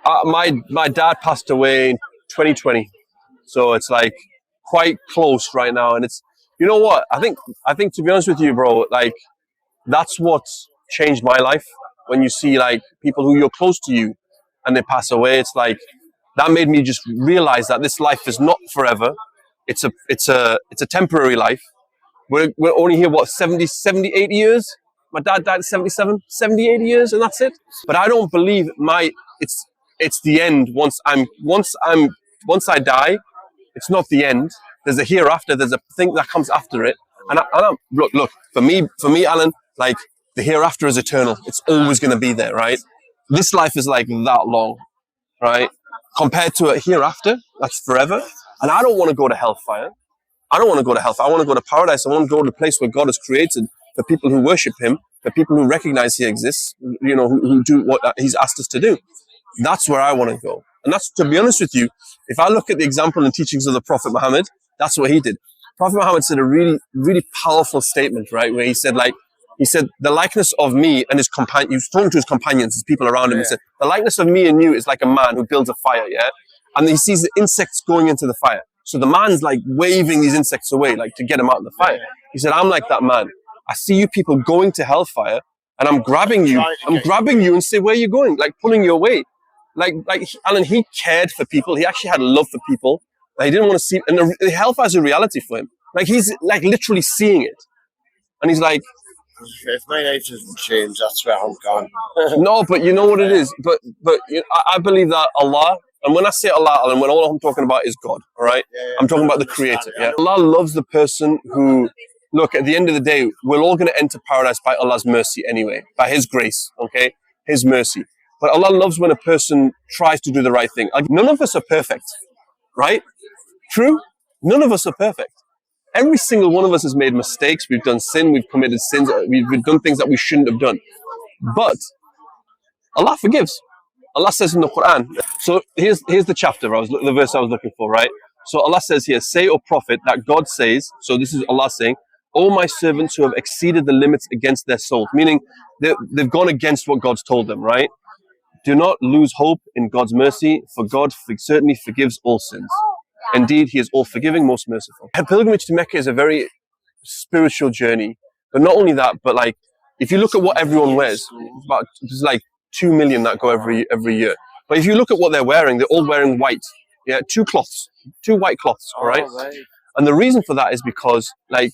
My dad passed away in 2020, so it's like quite close right now. And it's, you know what? I think to be honest with you, bro, like that's what changed my life. When you see like people who you're close to you and they pass away, it's like that made me just realize that this life is not forever. It's a temporary life. We're only here, what, 70, 80 years? My dad died at 77, 70, 80 years, and that's it. But I don't believe it's the end. Once I die, it's not the end. There's a hereafter. There's a thing that comes after it. Look. For me, Alan, like the hereafter is eternal. It's always going to be there, right? This life is like that long, right? Compared to a hereafter, that's forever. And I don't want to go to hellfire. I don't want to go to hellfire. I want to go to paradise. I want to go to the place where God has created for people who worship Him, for people who recognize He exists, who do what He's asked us to do. That's where I want to go. And that's, to be honest with you, if I look at the example and teachings of the Prophet Muhammad, that's what he did. Prophet Muhammad said a really, really powerful statement, right? Where he said, the likeness of me and his companion, he was talking to his companions, his people around him, and said, the likeness of me and you is like a man who builds a fire, yeah? And he sees the insects going into the fire. So the man's like waving these insects away, like to get them out of the fire. He said, I'm like that man. I see you people going to hellfire, and I'm grabbing you and say, where are you going? Like pulling you away. Like Alan, he cared for people. He actually had love for people. Like, he didn't want to see, and the hellfire is a reality for him. Like he's like literally seeing it. And he's like, if my life doesn't change, that's where I'm gone. No, but you know what it is? But I believe that Allah, and when I say Allah, Alan, when all I'm talking about is God, all right? I'm talking about the Creator, yeah? Allah loves the person who, look, at the end of the day, we're all going to enter paradise by Allah's mercy anyway, by His grace, okay? His mercy. But Allah loves when a person tries to do the right thing. Like, none of us are perfect, right? True? None of us are perfect. Every single one of us has made mistakes. We've done sin. We've committed sins. We've done things that we shouldn't have done. But Allah forgives. Allah says in the Quran. So here's the chapter. The verse I was looking for, right? So Allah says here, say, O Prophet, that God says, so this is Allah saying, O my servants who have exceeded the limits against their souls, meaning they've gone against what God's told them, right? Do not lose hope in God's mercy, for God certainly forgives all sins. Indeed, He is all forgiving, most merciful. A pilgrimage to Mecca is a very spiritual journey. But not only that, but like, if you look at what everyone wears, there's like 2 million that go every year. But if you look at what they're all wearing white. Yeah, two white cloths, all right? And the reason for that is because, like,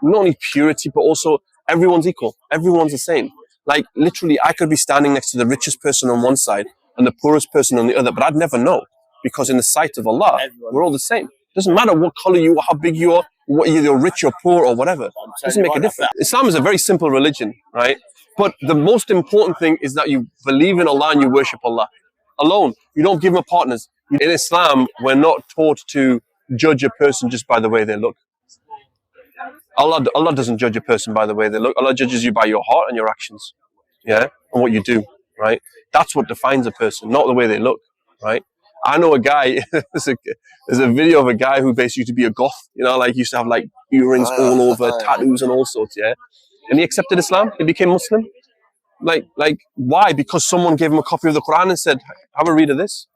not only purity, but also everyone's equal. Everyone's the same. Like, literally, I could be standing next to the richest person on one side and the poorest person on the other, but I'd never know. Because in the sight of Allah, we're all the same. It doesn't matter what color you are, how big you are, whether you're rich or poor or whatever. It doesn't make a difference. Islam is a very simple religion, right? But the most important thing is that you believe in Allah and you worship Allah alone. You don't give Him partners. In Islam, we're not taught to judge a person just by the way they look. Allah doesn't judge a person by the way they look. Allah judges you by your heart and your actions, yeah, and what you do, right? That's what defines a person, not the way they look, right? I know a guy, there's a video of a guy who basically used to be a goth, like used to have like earrings all over, tattoos and all sorts, yeah? And he accepted Islam, he became Muslim. Like, why? Because someone gave him a copy of the Quran and said, have a read of this.